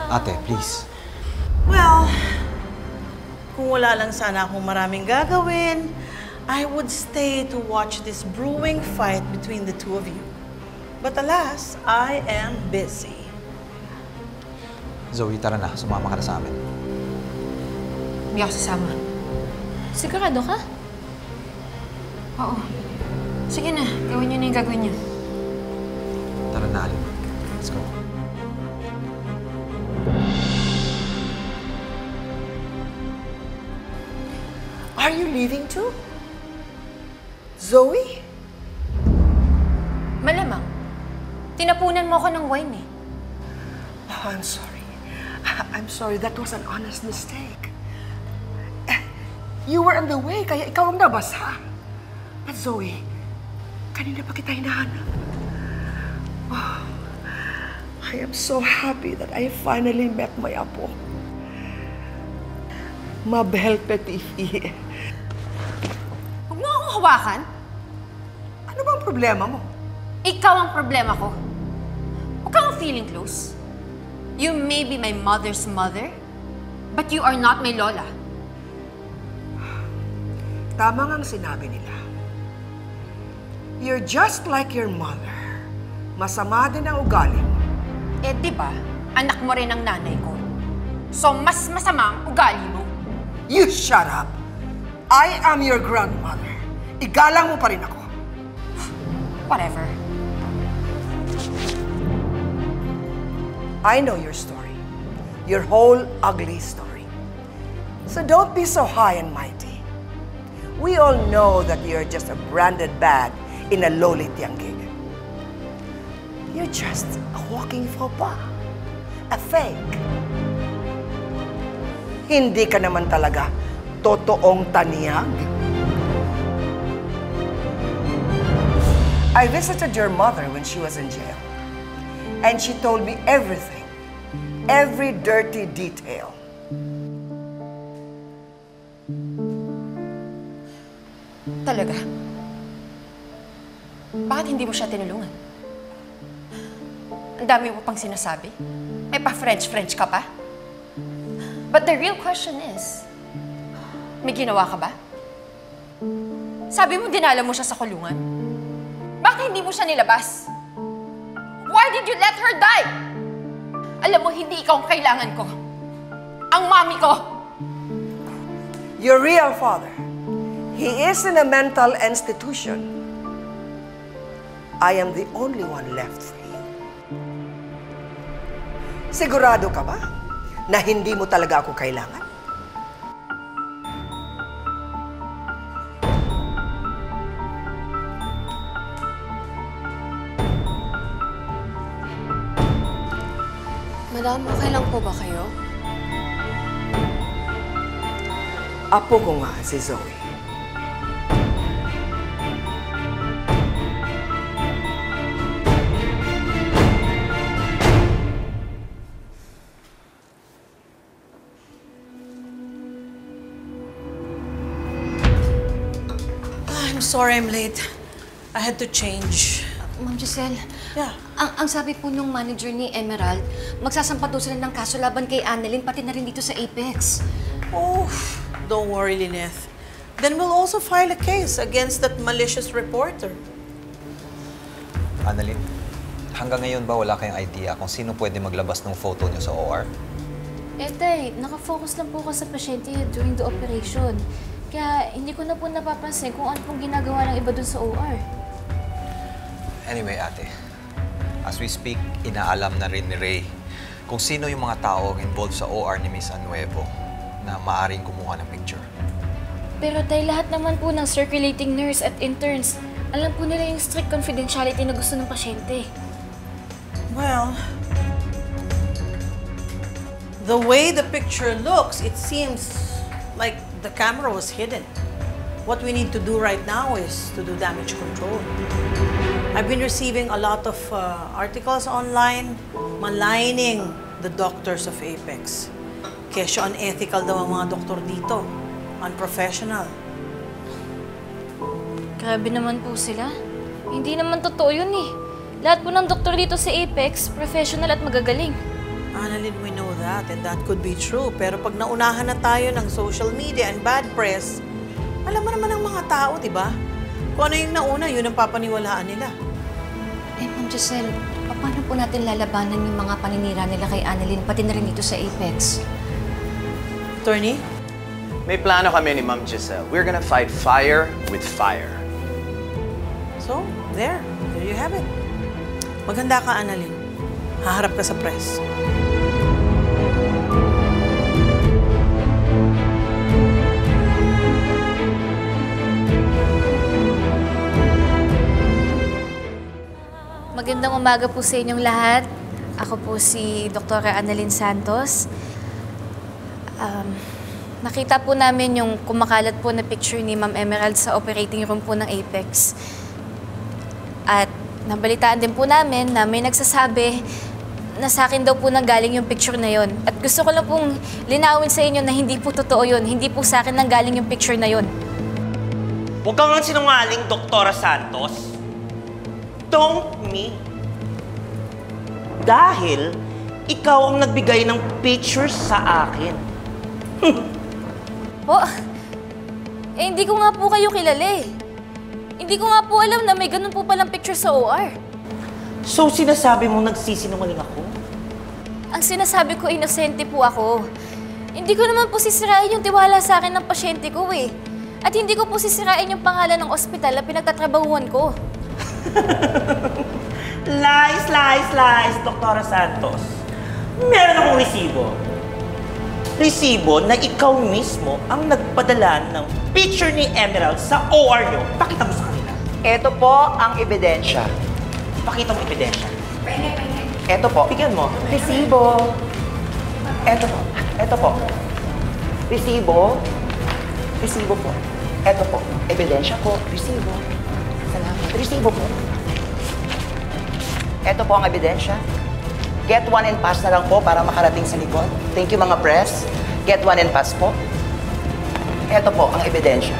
Ate, please. Well, kung wala lang sana akong maraming gagawin, I would stay to watch this brewing fight between the two of you. But alas, I am busy. Zoe, tara na. Sumama ka na sa amin. Hindi ako sasama. Sigurado ka? Oo. Sige na, gawin niyo na yung gagawin niyo. Tara na, Alin. Let's go. Are you leaving too? Zoe? Malamang. Tinapunan mo ako ng wine eh. Oh, I'm sorry. I'm sorry. That was an honest mistake. You were on the way, kaya ikaw ang nabasa. But Zoe, kanina pa kita hinahanap. Oh, I am so happy that I finally met my apo. Ma belle petite fille. Huwag mo akong hawakan. Ano bang problema mo? Ikaw ang problema ko. Huwag kang feeling close. You may be my mother's mother, but you are not my lola. Tama ngang sinabi nila. You're just like your mother. Masama din ang ugali mo. Eh, di ba? Anak mo rin ang nanay ko. So, mas masama ang ugali mo. You shut up! I am your grandmother. Igalang mo pa rin ako. Whatever. I know your story. Your whole ugly story. So don't be so high and mighty. We all know that you're just a branded bag in a lowly tianggig. You're just a walking faux pas. A fake. Hindi ka naman talaga totoong taniyag. I visited your mother when she was in jail. And she told me everything. Every dirty detail. Talaga? Bakit hindi mo siya tinulungan? Ang dami mo pang sinasabi. May pa-French-French ka pa? But the real question is, may ginawa ka ba? Sabi mo dinala mo siya sa kulungan. Bakit hindi mo siya nilabas? Why did you let her die? Alam mo, hindi ikaw ang kailangan ko. Ang mami ko! Your real father, he is in a mental institution. I am the only one left for you. Sigurado ka ba na hindi mo talaga ako kailangan? Madam, okay lang po ba kayo? Apo ko nga si Zoe. I'm sorry I'm late. I had to change. Ma'am Giselle, Yeah. ang sabi po nung manager ni Emerald, magsasampa daw sila ng kaso laban kay Annalyn, pati na rin dito sa Apex. Oh, don't worry, Lynette. Then we'll also file a case against that malicious reporter. Annalyn, hanggang ngayon ba wala kayong idea kung sino pwede maglabas ng photo niyo sa OR? Eh, tay, nakafocus lang po ako sa pasyente during the operation. Kaya hindi ko na po napapansin kung ano pong ginagawa ng iba dun sa OR. Anyway, ate, as we speak, inaalam na rin ni Ray kung sino yung mga tao involved sa OR ni Miss Anuevo na maaaring kumuha ng picture. Pero tay, lahat naman po ng circulating nurse at interns, alam po nila yung strict confidentiality na gusto ng pasyente. Well, the way the picture looks, it seems like the camera was hidden. What we need to do right now is to do damage control. I've been receiving a lot of articles online maligning the doctors of Apex. Kesyo unethical daw ang mga doktor dito. Unprofessional. Grabe naman po sila. Hindi naman totoo yun eh. Lahat po ng doktor dito sa Apex, professional at magagaling. Annalyn, we know that and that could be true. Pero pag naunahan na tayo ng social media and bad press, alam mo naman ang mga tao, di ba? Kung ano yung nauna, yun ang papaniwalaan nila. Ma'am Giselle, paano po natin lalabanan yung mga paninira nila kay Annalyn, pati na rin dito sa Apex? Attorney? May plano kami ni Ma'am Giselle. We're gonna fight fire with fire. So, there you have it. Maganda ka, Annalyn. Haharap ka sa press. Magandang umaga po sa inyong lahat. Ako po si Dr. Annalyn Santos. Nakita po namin yung kumakalat po na picture ni Ma'am Emerald sa operating room po ng Apex. At nabalitaan din po namin na may nagsasabi na sa akin daw po nanggaling yung picture na yon. At gusto ko lang pong linawin sa inyo na hindi po totoo yun. Hindi po sa akin nanggaling yung picture na yon. Huwag kang nga sinungaling, Doktora Santos. Don't me. Dahil ikaw ang nagbigay ng picture sa akin. Po, hindi ko nga po kayo kilala eh. Hindi ko nga po alam na may ganun po palang picture sa OR. So, sinasabi mo nagsisinungaling ako? Ang sinasabi ko, inosente po ako. Hindi ko naman po sisirain yung tiwala sa akin ng pasyente ko eh. At hindi ko po sisirain yung pangalan ng ospital na pinagtatrabahuan ko. Lies, lies, lies, Doktora Santos. Meron akong resibo. Resibo na ikaw mismo ang nagpadala ng picture ni Emerald sa OR nyo. Pakita mo sa kanila. Ito po ang ebidensya. Pakita mo ebidensya. Ito po. Bigyan mo. Resibo. Ito po. Ito po. Resibo. Resibo po. Ito po. Ebidensya po. Resibo. Salamat. Resibo po. Ito po ang ebidensya. Get one and pass na lang po para makarating sa likod. Thank you mga press. Get one and pass po. Ito po ang ebidensya.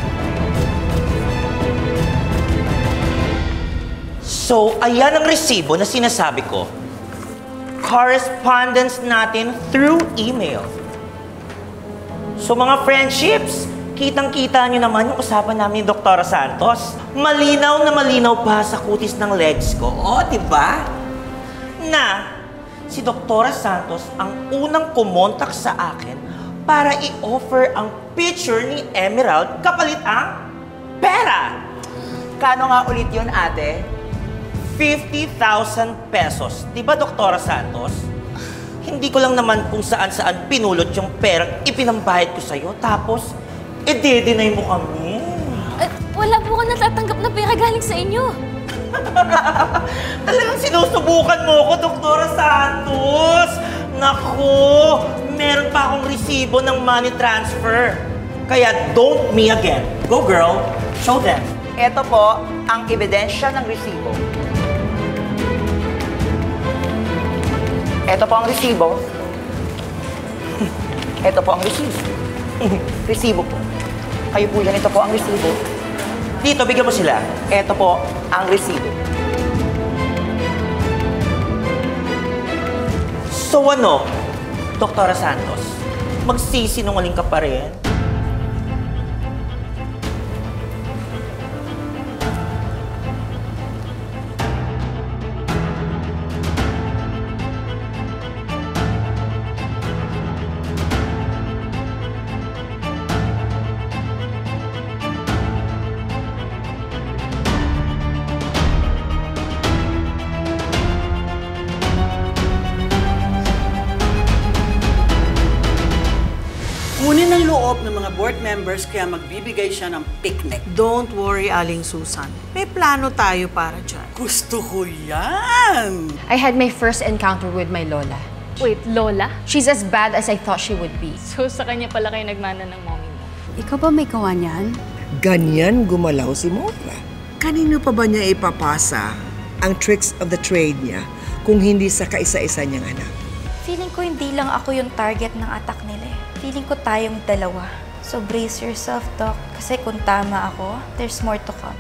So, ayan ang resibo na sinasabi ko. Correspondence natin through email. So, mga friendships, kitang-kita nyo naman yung usapan namin ni Dr. Santos. Malinaw na malinaw pa sa kutis ng legs ko. O, diba? Na, si Dr. Santos ang unang kumontak sa akin para i-offer ang picture ni Emerald kapalit ang pera. Kano nga ulit yun, ate? 50,000 pesos. Di ba, Dr. Santos? Hindi ko lang naman kung saan-saan pinulot yung perang ipinambayad ko sa'yo. Tapos, i-deny mo kami. Wala po ako natatanggap na pera galing sa inyo. Talagang sinusubukan mo ko, Dr. Santos. Naku, meron pa akong resibo ng money transfer. Kaya don't me again. Go, girl. Show them. Ito po ang ebidensya ng resibo. Ito po ang resibo. Ito po ang resibo. Resibo po. Kayo po yan. Ito po ang resibo. Dito, bigyan mo sila. Ito po ang resibo. So ano, Dr. Santos, magsisinungaling ka pa rin? Kunin ang loob ng mga board members kaya magbibigay siya ng picnic. Don't worry, Aling Susan. May plano tayo para dyan. Gusto ko yan! I had my first encounter with my lola. Wait, Lola? She's as bad as I thought she would be. So sa kanya pala kayo nagmana ng mommy mo? Ikaw ba may gawa niyan? Ganyan gumalaw si Mora. Kanino pa ba niya ipapasa ang tricks of the trade niya kung hindi sa kaisa-isa niyang anak? Feeling ko hindi lang ako yung target ng attack nila eh. Feeling ko tayong dalawa. So brace yourself, Doc. Kasi kung tama ako, there's more to come.